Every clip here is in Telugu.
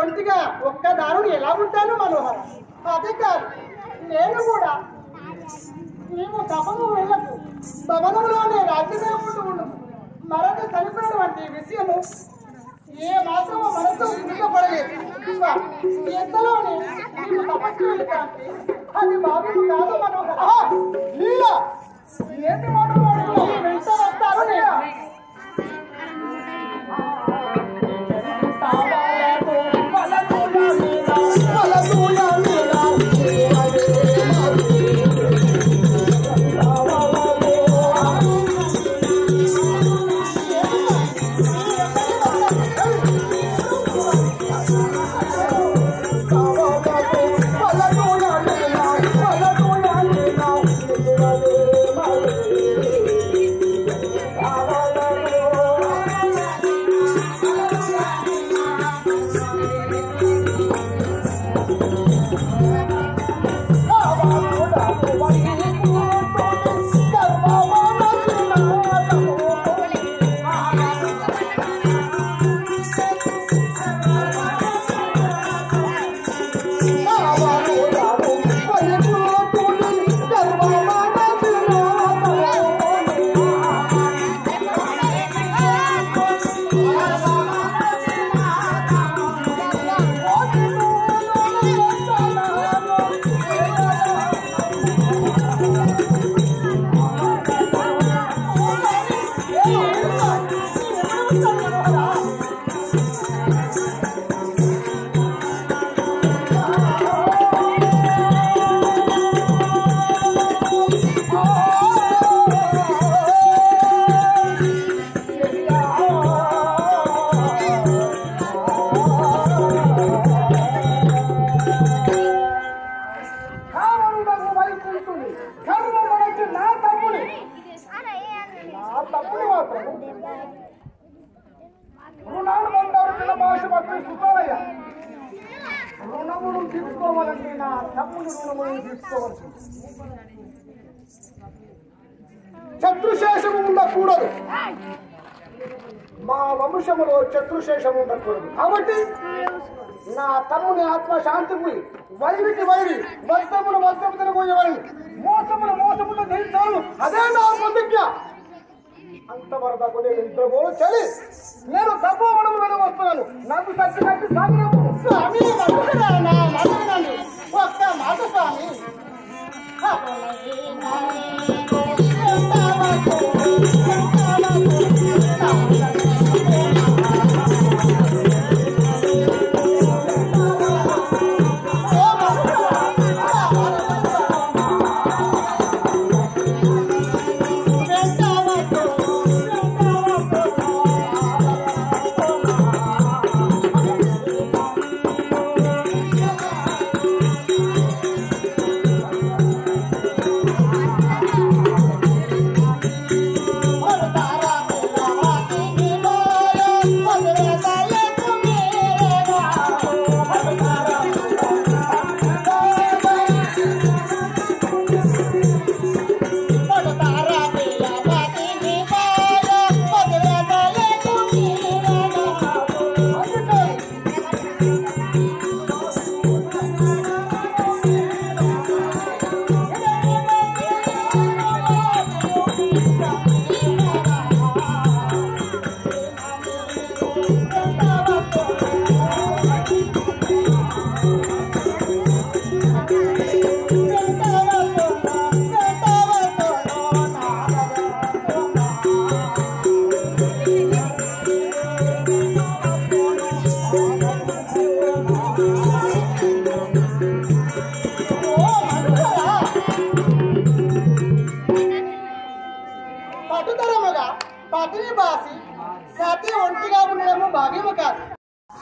ఒంటిగా ఒక్క దారుని ఎలా ఉంటాను మనోహర. అదే కాదు, నేను కూడా నీవు తపము వెళ్ళకు, భవనంలోనే రాజ్యదేవుడు ఉండు. మరొక చనిపోయినటువంటి విషయము ఏ మాత్రమో మనసు విడుదపడలేదు. ఎంతలోనే నీవు తపస్సు వెళ్తాంటే అది భావ్యం కాదు మనోహర. ఏంటి మనోహర వెంట వస్తారు నేను శత్రుశేషము ఉండకూడదు. మా వంశములో శత్రుశేషము ఉండకూడదు. కాబట్టి నా తమ్ముని ఆత్మ శాంతికి వైరికి వైరి వద్దమును వద్దము పోయేవారిని మోసమును మోసమును ధరించాను. అదే నా ప్రతిజ్ఞ. అంతవరకు నేను ఇద్దరు చలి నేను తపోవనం మీద వస్తున్నాను. నాకు సచ్చినట్టు స్వామి ఒక్క మాట స్వామి.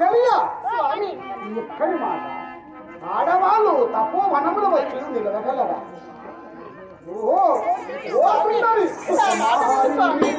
చర్య స్వామి ఎక్కడి మాట ఆడవాళ్ళు తప్పు వనములు వచ్చి నిలవగలరా ఓ సుందరి స్వామి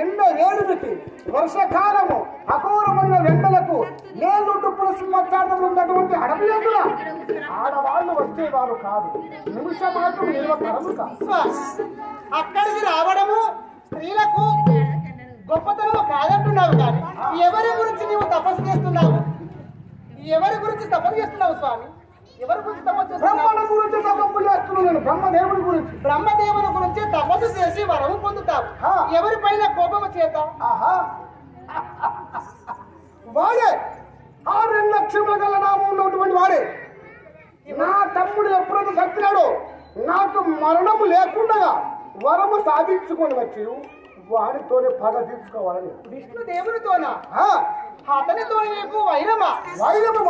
ఎండ వేడికి వర్షకాలము అఘోరమైన ఎండలకు నేలు డుప్పుల సింహచారణలు ఉన్నటువంటి అడవి ఎందున ఆడవాళ్ళు వచ్చేవారు కాదు నిమిషం మాత్రం నిలవకరము కాదు. అక్కడికి రావడము స్త్రీలకు గొప్పతనం కాదంటున్నావు కానీ ఎవరి గురించి నీవు తపస్సు చేస్తున్నావు? ఎవరి గురించి తపస్సు చేస్తున్నావు స్వామి? ఎవరి గురించి తపస్సు చేస్తున్నావు? బ్రహ్మను గురించి తపస్సు చేస్తున్నాను నేను. బ్రహ్మదేవుని గురించి. బ్రహ్మదేవుని గురించి తపస్సు చేసి వరము పొందుతావు. ఎవరిపైన కోపము చేత? ఆహా వాడే 6 లక్షల గల నామం ఉన్నటువంటి వాడే. నా తమ్ముడు ఎప్పుడైతే చచ్చినాడో నాకు మరణము లేకుండా వరము సాధించుకొని వచ్చి వాడితోనే పగ తీర్చుకోవాలని. విష్ణుదేవునితోనా? అతనితో నీకు వైరమా? వైరము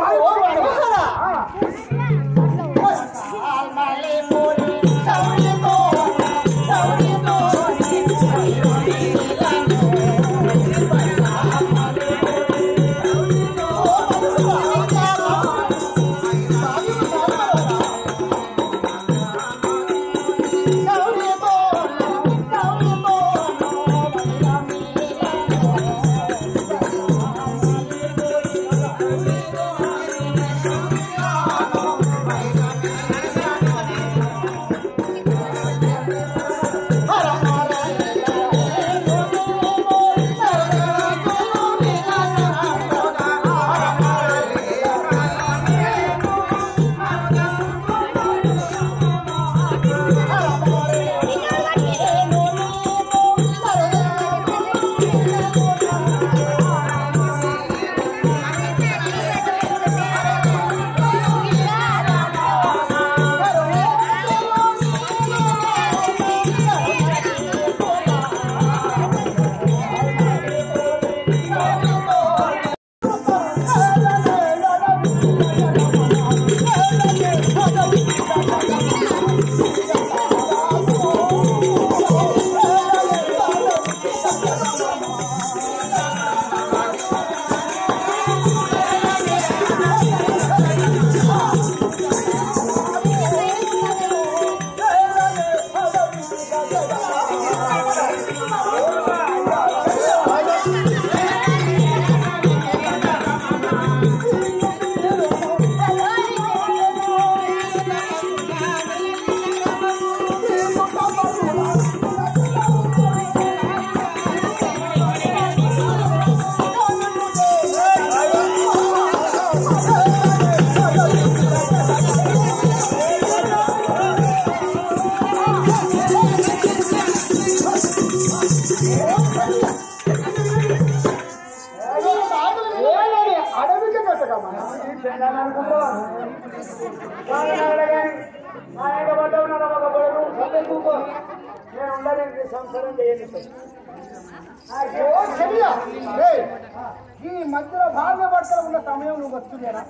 ఈ మధ్యలో భార్య భర్తలు ఉన్న సమయం నువ్వు వస్తుందేనా?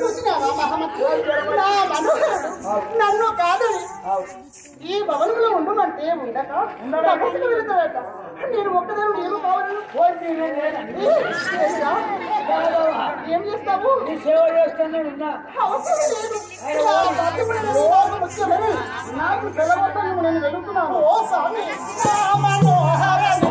చూసినావా మహామంత్రి? నా మనోహరుడు నన్ను కాదని ఈ భవనంలో ఉండమంటే ఉండక తపస్సుకు వెళుతాడట. నేను ఒక్కదాన్ని నేను కావాలి. ఏం చేస్తావు? నీ సేవ చేస్తాను ఉన్నా. అవసరం లేదు. నా బతుకుడు నాకు ముఖ్యమని నాకు సెలవుతాను నేను వెళుతున్నాను. ఓ స్వామి నా మనోహరుడు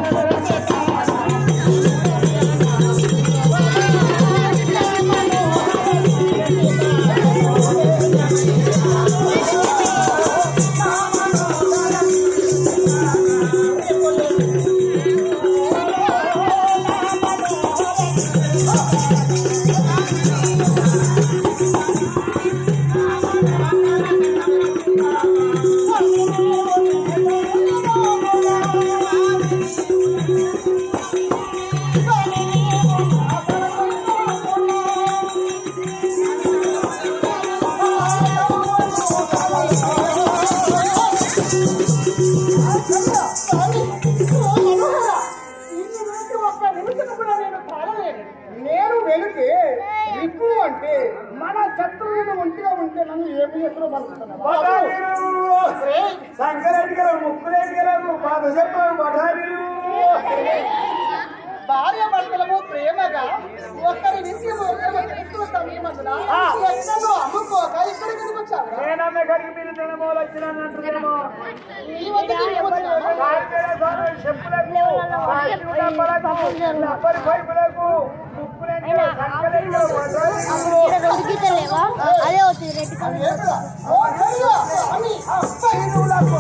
నేను వెళితే ఇప్పుడు అంటే మన శత్రువులు ఒంటిగా ఉంటే నన్ను ఏమి చేస్తారో సంకరెడ్డి గారు ముక్కురెడ్డి గారు పాత చెప్పారు బఠానీలు భార్య భర్తలము ప్రేమగా ఒక్కరి విషయం ఒకరి తెలుసుకున్న సమయమందున ఎక్కడో అమ్ముకోక ఇక్కడికి ఎందుకు వచ్చావు? నేనన్న గడికి మీరు తినమోలు వచ్చినానంటున్నాను. నీ వద్దకు మేము వచ్చాము. చెప్పులకు పైపులకు ముక్కులెండి సంకరెడ్డి గారు అదే అవుతుంది రెడ్ కలర్. ఓ చెయ్యో అని పైనులకు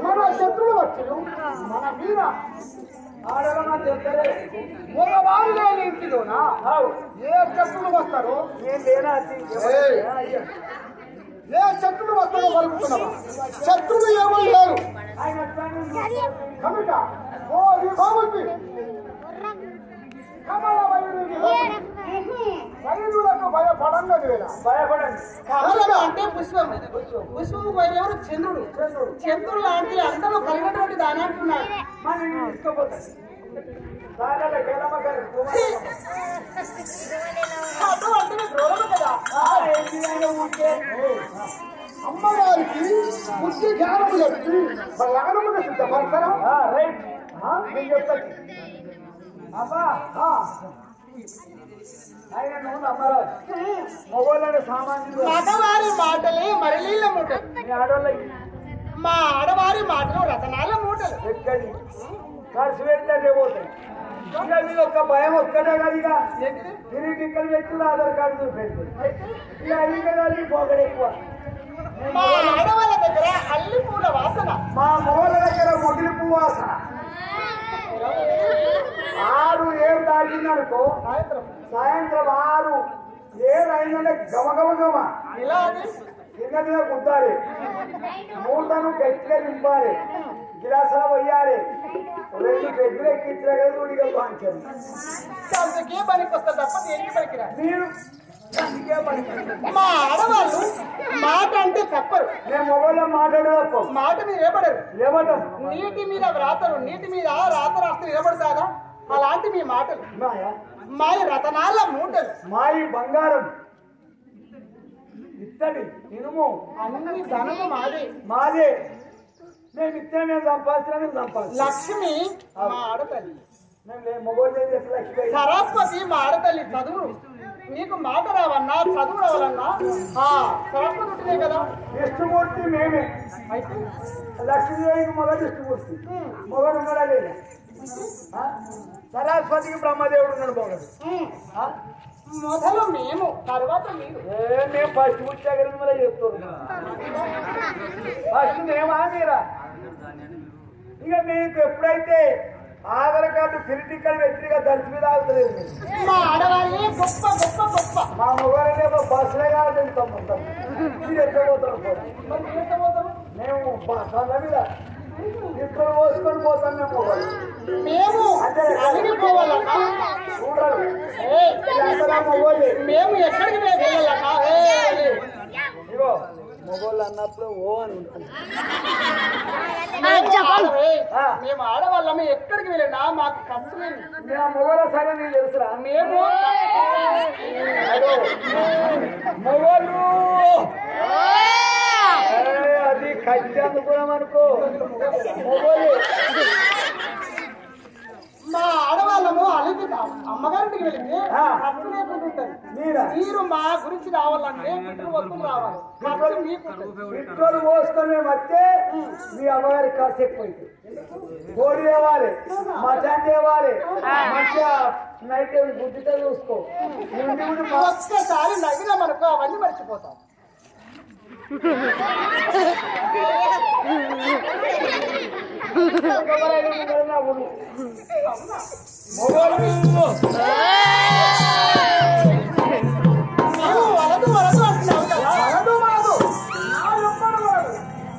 మన శత్రులు వచ్చి మన మీద మగవారు లేని ఇంటిలోన ఏ శత్రులు వస్తారో ఏ శత్రులు వస్తారో పలుకుతున్నావా? శత్రులు ఏమో లేరు కనుక ఓ విభావుకి వైరులకు భయపడండి. కమలం అంటే పుష్పం, పుష్పము పోయినవారు చంద్రుడు. చంద్రుడు లాంటి అందరూ కలిగినటువంటి దాని అంటున్నాడు. అమ్మగారికి బుద్ధి జ్ఞానము చెప్పి లగ్నముగా సిద్ధపడతారా? రైట్ నేను చెప్తాను. అమ్మా మొగోళ్ళ సామాన్యులు మగవారి మాటలే మరలీళ్ళ మూటలు, మా ఆడవారి మాటలు రతనాల మూటలు. ఎక్కడి ఖర్చు పెడితే పోతాయి. ఇంకా మీద ఒక్క భయం ఒక్కటే కదా, ఇక తిరిగి ఇక్కడ వ్యక్తులు ఆధార్ కార్డు చూపెడుతుంది. ఇక అది కదా పొగడు ఎక్కువ. మా ఆడవాళ్ళ దగ్గర అల్లి పూల వాసన, మా మొగల దగ్గర మొగిలి పువ్వు వాసన. 6-7 దాటిందనుకో సాయంత్రం 6-7 అయిందంటే గమగమ ఇలా అది కింద మీద కుట్టాలి, మూటను గట్టిగా నింపాలి, గిలాసులో పోయాలి, 2 పెద్దలు ఎక్కించిన కదా ఊడిగా పాంచాలి. అందుకే పనికి వస్తా తప్ప దేనికి పనికిరా. మీరు మా ఆడవాళ్ళు మాట అంటే తప్పరు. నేను మొబైల్లో మాట్లాడేదప్ప మాట మీద నిలబడరు. ఏమంటాం? నీటి మీద వ్రాతరు, నీటి మీద రాత రాస్తే నిలబడతారా? అలాంటి మీ మాటలు మాయ రతనాల మూటలు, మాయి బంగారం, ఇత్తడి, ఇనుము, అన్ని ధనము మాదే. మాదే. మేము ఇత్తడి మేము సంపాదించిన లక్ష్మి మా ఆడతల్లి, సరస్వతి మా ఆడతల్లి చదువు నీకు మాట రావన్నా చదువు రావాలన్నా సరస్వతి ఉంటేనే కదా. విష్ణుమూర్తి మేమే అయితే లక్ష్మీదేవికి మొగ విష్ణుమూర్తి మొగడు ఉన్నాడా లేదా? సరస్వతికి బ్రహ్మదేవుడు ఉన్నాడు మొగడు. మొదలు మేము తర్వాత మీరు. మేము ఫస్ట్ వచ్చాక మళ్ళీ చెప్తున్నాం. ఫస్ట్ మేమా మీరా? ఇక మీకు ఎప్పుడైతే ఆధార్ కార్డు ఫిజికల్ వ్యక్తిగా దంచి మీద ఆగుతలేదు. మా ఆడవాళ్ళే గొప్ప గొప్ప గొప్ప. మా మొగలనే బస్సులే కాదు వెళ్తాం మొత్తం. మీరు ఎక్కడ పోతారు? మరి మీరు ఎక్కడ పోతారు? మేము బస్సుల మీద ఇక్కడ పోసుకొని పోతాం. మేము మొగలు మేము అడిగిపోవాలన్నా చూడరు. మేము ఎక్కడికి మేము వెళ్ళాలన్నా? ఇగో మొగోళ్ళు అన్నప్పుడు ఓ అని ఉంటుంది. మేము ఆడవాళ్ళము ఎక్కడికి వెళ్ళినా మాకు ఖర్చు లేదు. మొగల సరే నీకు తెలుసురా? మేము మొగలు అది కచ్చి అనుకున్నాం అనుకో. మొగలు మా ఆడవాళ్ళము అలిగి అమ్మగారింటికి వెళితే ఖర్చు లేకుండా ఉంటుంది. మీరు మా గురించి రావాలంటే పిల్లలు వస్తువులు రావాలి. ఖర్చు మీకు పిల్లలు పోసుకొని మేము వస్తే మీ అమ్మగారి ఖర్చు ఎక్కువైంది. కోడి తేవాలి, మటన్ తేవాలి, మంచిగా నైట్ బుద్ధితో చూసుకో. ఒక్కసారి నవ్వినామనుకో అవన్నీ మర్చిపోతాం. వలదు వలదు అంటున్నావు కదా.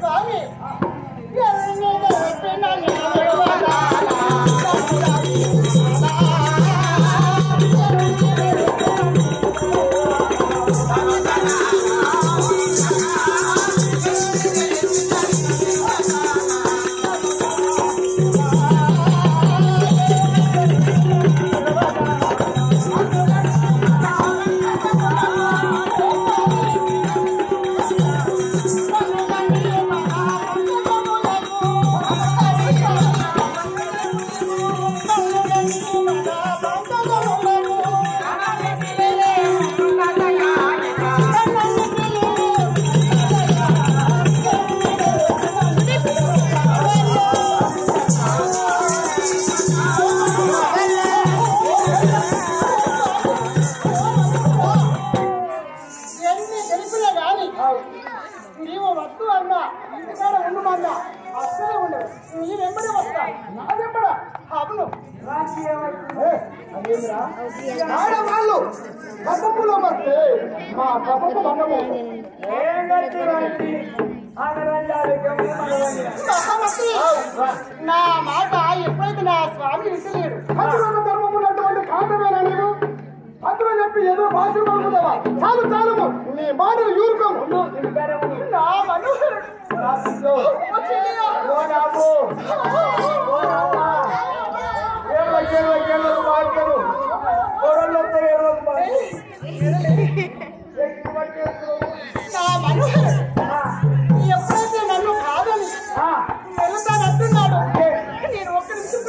కానీ నీవు వద్దు అన్నా ఇంటికాడ ఉండమన్నా అస్సలే ఉండదు. నీ వెంబడే వస్తా. నా వెంబడ అవును. ఆడవాళ్ళు కప్పపులో వస్తే మా కప్పపు బండము మహామంత్రి నా మాట ఎప్పుడైతే నా స్వామి వింటలేడు. అందులో ధర్మం ఉన్నటువంటి కాంతమేనా నీవు? అందులో చెప్పి ఏదో భాష పలుకుతావా? చాలు చాలు నీ మాటలు యూరుకోము. నా మనోహరుడు నా మనోహరుడు ఎప్పుడైతే నన్ను కాదని వెళ్తానంటున్నాడు. నేను ఒక్క నిమిషం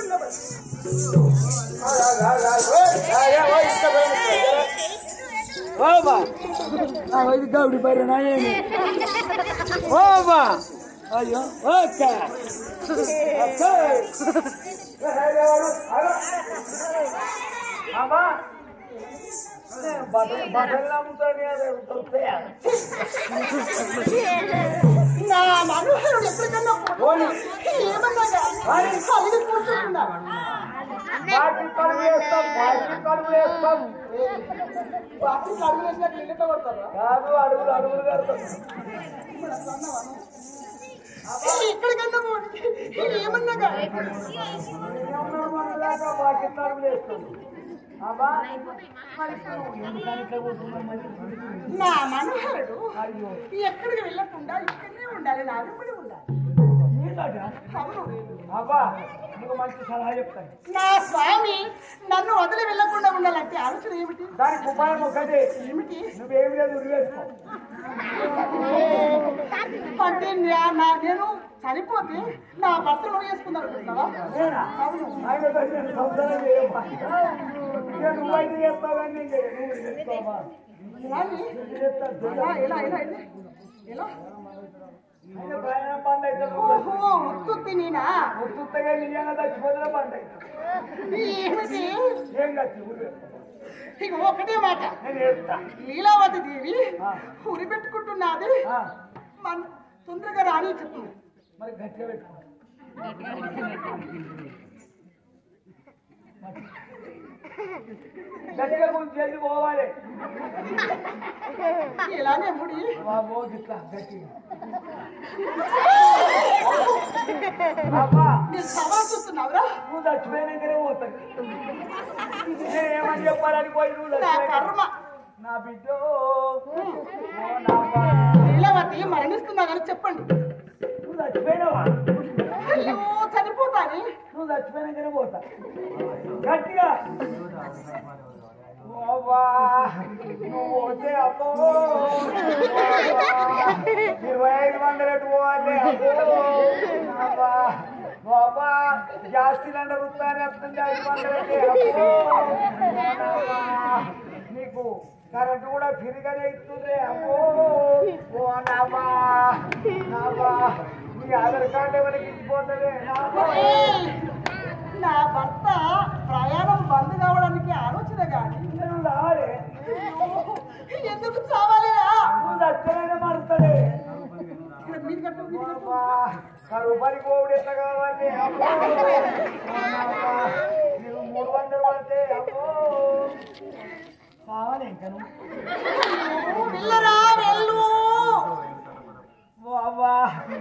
ఇది గౌడి పైన నాయని ఓబా అయ్యో ఓకే అమ్మా బట్టలు అమ్ముతాడు. నా మనోహరుడు ఎప్పటికన్నా ఏమన్నా కలిగి కూర్చుంటున్నాడు. కడుగు వేస్తాం బాకి కడుగు వేసినట్టు ఇల్లుతో పడతారా? కాదు అడుగులు అడుగులు కడతాం. ఎక్కడికన్నా ఏమన్నా నా మనోహరుడు ఎక్కడికి వెళ్ళకుండా ఇక్కడనే ఉండాలి. నా వెంబడి ఉండాలి. అబ్బా నీకు మంచి సలహా చెప్తాను. నా స్వామి నన్ను వదిలి వెళ్ళకుండా ఉండాలంటే ఆలోచన ఏమిటి? దానికి ఉపాయం ఒకటే. ఏమిటి? నువ్వేమి లేదు ఉరివేసుకో. అంటే నేను చనిపోతే నా భర్త నువ్వు చేసుకుందాం అనుకుంటున్నావా? నేనా? ఆయనతో నేను సంసారం చేయమ్మా. ఇక నువ్వైతే చేస్తావు కానీ నేను చేయను. నువ్వు చేస్తావమ్మా. ఎలా ఆయన ప్రయాణం బంద్ అయితే ఓహో ఉత్తుత్తి నేనా? ఉత్తుగా నిజంగా చచ్చిపోతున్నా బంద్ అయితే ఏమిటి ఏం కచ్చి ఇక ఒకటే మాట, నేను చేస్తా. లీలావతి దేవి ఉరి పెట్టుకుంటున్నది, మన తొందరగా రాని చెప్పు. మరి గట్టిగా పెట్టుకో. గట్టిగా కొంచెం జల్ది పోవాలి. ఎలానే ముడి బాబో ఇట్లా గట్టిగా. అబ్బా నేను సవాల్ చూస్తున్నావురా? నువ్వు చచ్చిపోయినాకనే పోతాయి. నేను ఏమని చెప్పాలని పోయి నువ్వు నా కర్మ. నా బిడ్డ లీలావతి మరణిస్తున్నానని చెప్పండి. నువ్వు చచ్చిపోయినావా? అయ్యో చనిపోతాని. నువ్వు చచ్చిపోయినాకనే పోతా. గట్టిగా నువ్వు పోతే అబ్బో 2500 పోవాలి. అబ్బో బాబా గ్యాస్ సిలిండర్ వస్తానే వస్తుంది 500 నీకు కరెంటు కూడా ఫ్రీగానే ఇస్తుంది. అబ్బో ఓ నాబా నాబా నీ ఆధార్ కార్డు ఎవరికి ఇచ్చిపోతుంది. నా భర్త ప్రయాణం బంద్ కావడానికి ఆలోచన కానీ నేను రావాలి. ఎందుకు చావాలిరా? నువ్వు దచ్చనైనా మారుతాడే. మీరు కట్టు కరువు పని కోవిడ్ ఎంత కావాలి? అబ్బో నువ్వు 300 పడితే అబ్బో కావాలి. ఇంకా పిల్లరా వెళ్ళు. అవ్వా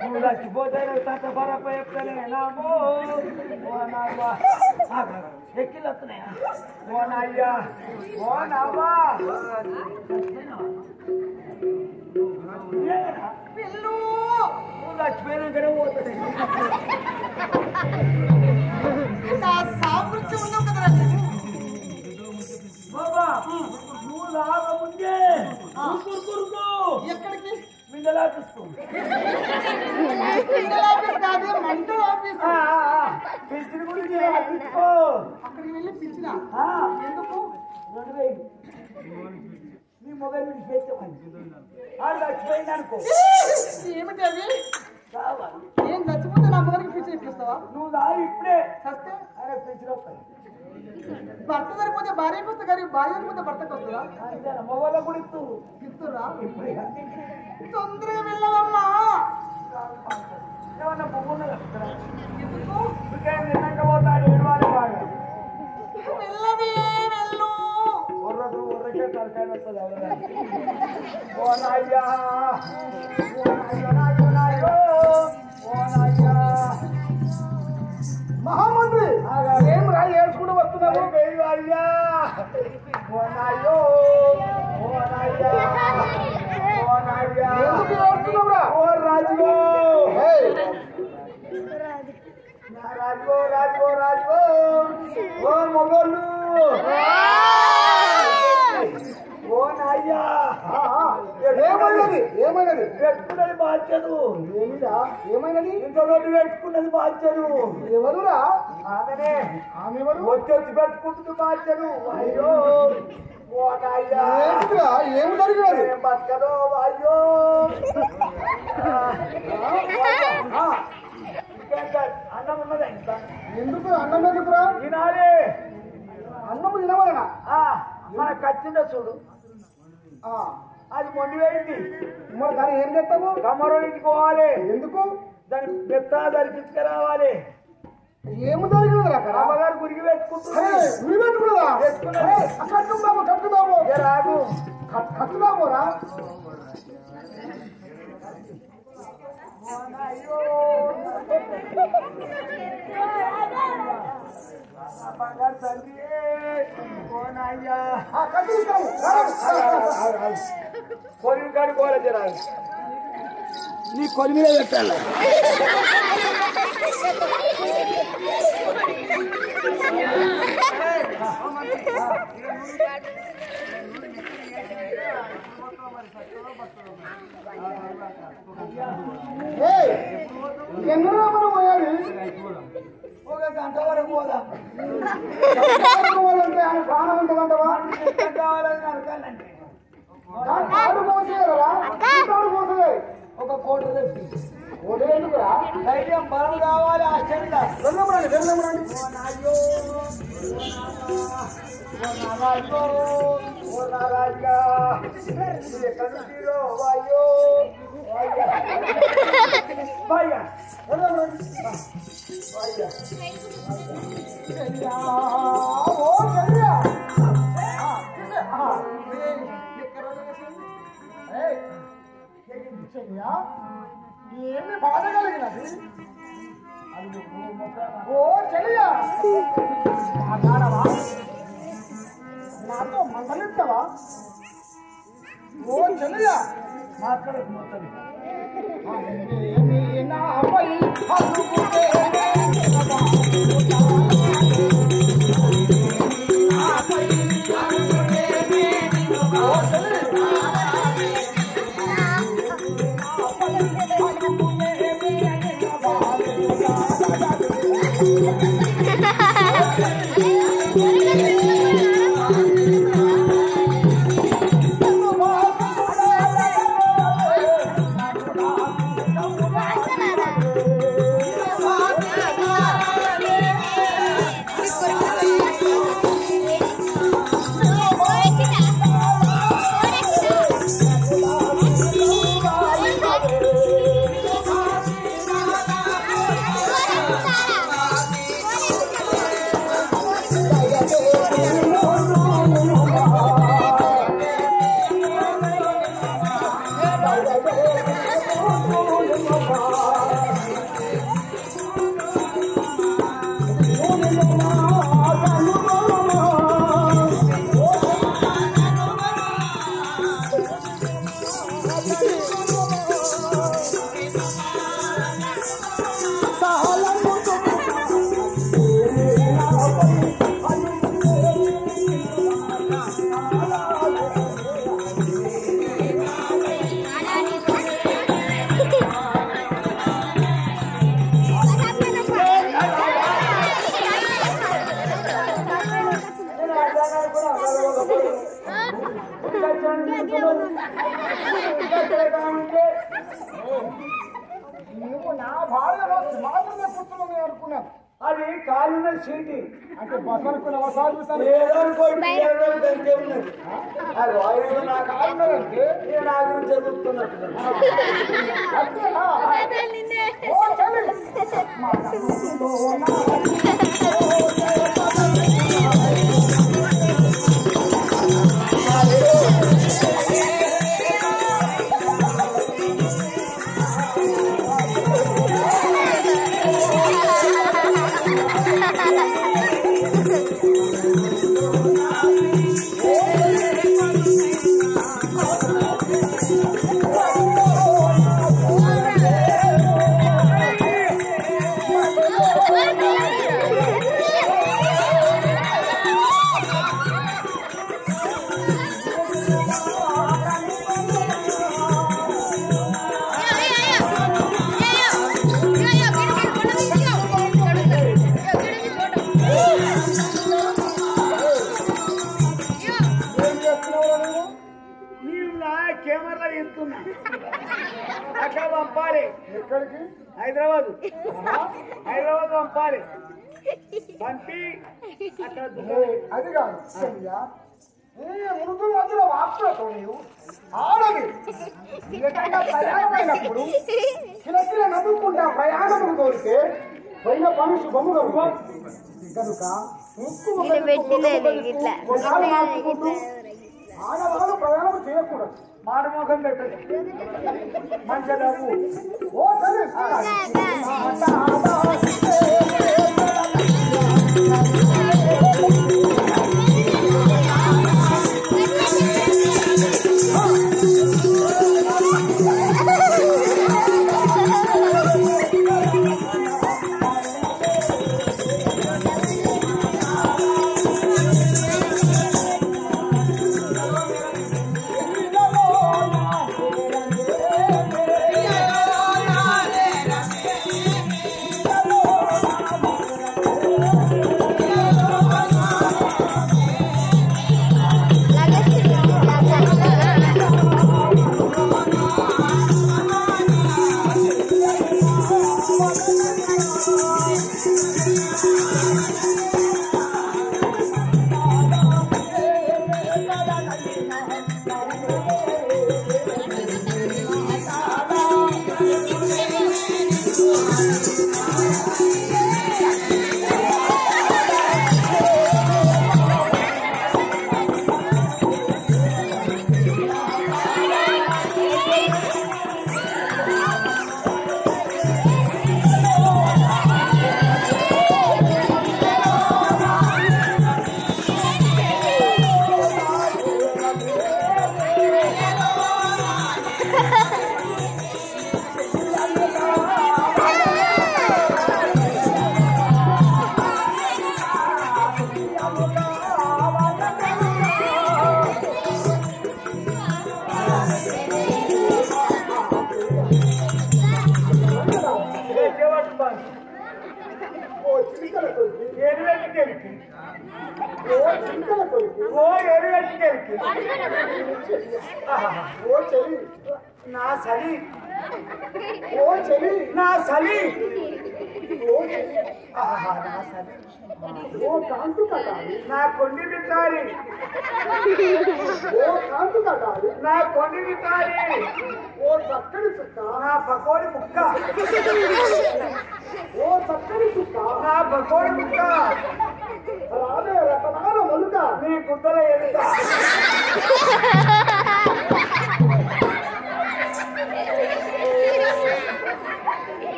నువ్వు చచ్చిపోతే తంత పరప చెప్తానే నామో ఎక్కిలు వస్తున్నాయా? ఓ నాయ్యా ఓ నావా వెళ్ళు. నువ్వు చచ్చిపోయినాకనే పోతుంది. నా సామర్థ్యం ఉన్నావు కదరా. బాబా నువ్వు రాకముందే కురుకు ఎక్కడికి? మింగళ ఆఫీస్ కాదు మంటల ఆఫీస్. పిలిచిన గురించి తీసుకో. అక్కడికి వెళ్ళి పిలిచిన ఎందుకు? 2000 నీ మొబైల్ నుంచి పెట్టమని ఆడు చచ్చిపోయింది అనుకో. ఏమిటి అది? కావాలి. ఏం చచ్చిపోతే నా మొగలికి పిలిచి ఇప్పిస్తావా? నువ్వు దారి ఇప్పుడే చస్తే ఆయన పిలిచిన వస్తాయి. భర్త సరిపోతే భార్యకి వస్తా కానీ భార్య సరిపోతే భర్తకు వస్తుందా? అంతే మొబైల్ కూడా ఇస్తూ ఇస్తురా? ఇప్పుడే తొందరగా వెళ్ళవమ్మా. ఏమన్నా పువ్వున్నదా? ఎందుకు? ఇంకేం తిన్నాక పోతాడు ఏడవాలి బాగా. వెళ్ళవే వెళ్ళు. ఒర్రకే తరకాయ వస్తుంది ఎవరైనా. ఓ నాయ్యా ఓ నాయ్యో నాయ్యో నాయ్యో ఓ నాయ్యా మహామంత్రి ఏం రా ఏడ్చుకుంటూ వస్తున్నావు? అయ్యా ఓ నాయ్యో ఓ నాయ్యా ఓ నాయ్యా ఎందుకు ఏడుస్తున్నావురా? ఓ రాజుగో రాజుగో రాజుగో రాజుగో ఓ మొగోళ్ళు ఓ నాయ్యా ఏమైనది? ఏమైనది? పెట్టుకున్నది బాధ్యదు. ఏమిరా? ఏమైనది? ఇంట్లో పెట్టుకున్నది బాధ్యదు. ఎవరురా? ఆమెనే ఆమె ఎవరు? వచ్చి పెట్టుకుంటుంది బాధ్యదు. అయ్యో ఓ నాయ్యా ఏమిరా? ఏమి జరిగినది? ఏం బతకదో అయ్యో అన్నం ఉన్నదా ఇంత ఎందుకు అన్నం ఎందుకురా? తినాలి. అన్నం తినవలనా? మనకు వచ్చిందో చూడు అది మొండి వేయింది. మరి దాన్ని ఏం చేస్తావు? కమరో ఇంటికి పోవాలి. ఎందుకు? దాని పెద్ద దాన్ని తీసుకురావాలి. ఏమి జరిగినది అక్కడ? అమ్మగారు గురికి పెట్టుకుంటుంది. నువ్వు పెట్టుకున్నదా? పెట్టుకున్నది. కట్టుకుందాము కట్టుకుందాము రాదు కట్టుదామురా. బంగారు తండ్రి ఓ నాయ్యా కట్టుకుంటాము. కొలిమి కడుకోవాలి జరా. నీ కొలి మీద పెట్టాలి. ఎన్నో మనం పోయాలి ఒక గంట వరకు పోదాం. పోవాలంటే ఆయన ప్రాణం ఉంటుందంటవా కావాలని నరకాలంటే కాడు పోసేయాలా కాడు పోసే ఒక కోటి తెప్పి ఒకటి ఎందుకురా ధైర్యం బలం కావాలి ఆశ్చర్యంగా. వెళ్ళమరండి వెళ్ళమరండి ఏమి బాధ కలిగినది ఓ చెలియా మాట్లాడవా నాతో మందలిస్తావా ఓ చెలియా మాట్లాడకు మొత్తం నాపై హక్కుతే నువ్వు నా భార్యలో మాత్రమే పుట్టుకుని అనుకున్నాను. అది కాలున్న చీటి అంటే బస్ అనుకున్నావా సాగుతాను ఏదో అనుకోండి నా కాలున్నదంటే నేను నా గురించి చెబుతున్నట్టు అంతేనా? ఓ చలి. మా తమ్ముడు కెమెరా ఎత్తున్నా అట్లా పంపాలి. ఎక్కడికి? హైదరాబాద్ పంపాలి. పంపి అక్కడ అది కాదు చెయ్యా. మృదు మధ్యలో వార్తలతో నీవు ఆడది ఏకంగా ప్రయాణమైనప్పుడు చిలకిల నవ్వుకుంటా ప్రయాణం కోరితే పోయిన పని శుభముగా కనుక ఆడవాళ్ళు ప్రయాణం చేయకూడదు. మారుముఖం పెట్టదు మంచిగా ఓ సరే Oh,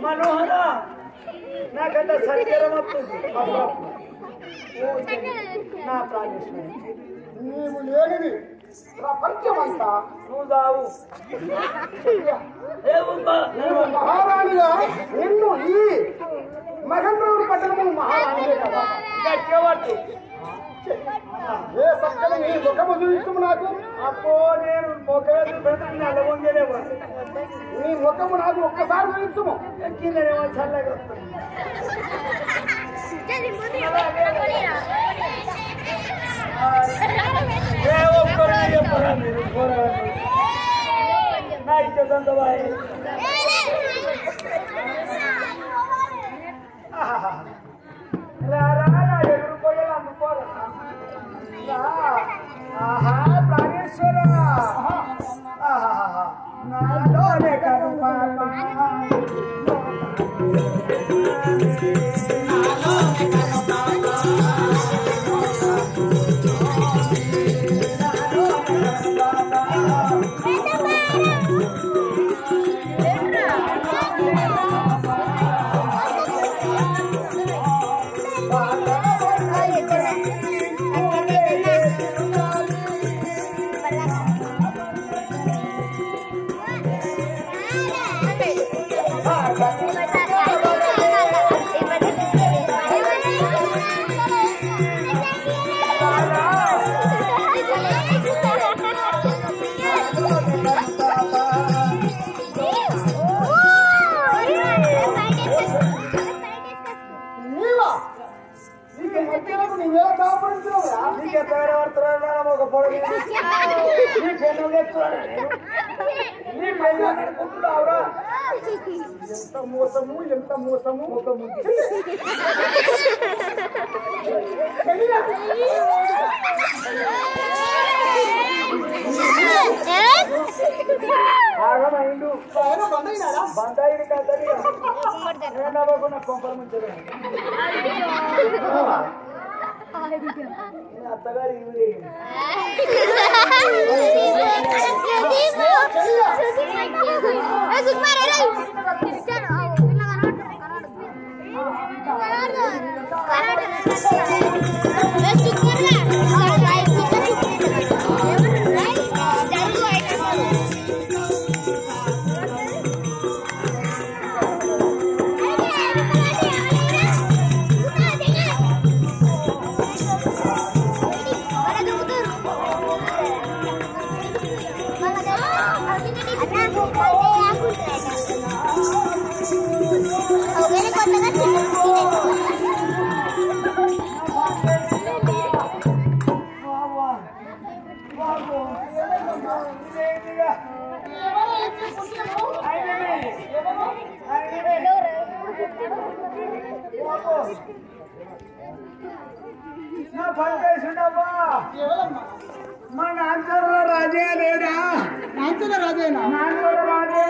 మనోహర నాకంత సత్యరం వస్తుంది నా ప్రాణేశ్వరి నీవు లేనిది ప్రపంచమంతా నువ్వు దావు నీవు మహారాణిగా నిన్ను ఈ మహేంద్రూరు పట్టణము మహారాణియే కదా. గట్టివాడు ఏ సక్కని నీ ముఖము చూపించము నాకు. అప్పో నేను మొక్కలు పెట్టి నల్లగొంగలేవు నీ ముఖము నాకు ఒక్కసారి చూపించము. కిందనేమో చల్లగా వస్తుంది ఏ ఒక్కరు చెప్పరా మీరు పోరాడు నా ఇచ్చేదంత బాయ్ ఎదురుపోయాడు అందుకోరా ఆహా ప్రాణేశ్వర నాలోనే కను ఎంత మోసము ఎంత మోసము ఒక ముద్దు ఆగమైండు బందాయిని కదలిగా నేను నవ్వకుండా కొంపల ముంచే అత్తగారు ఇవి నా పని చేసిండమ్మా ఎవరమ్మా మా నాన్నగారు రాజే లేడా నాంచల రాజేనా నాన్నగారు రాజే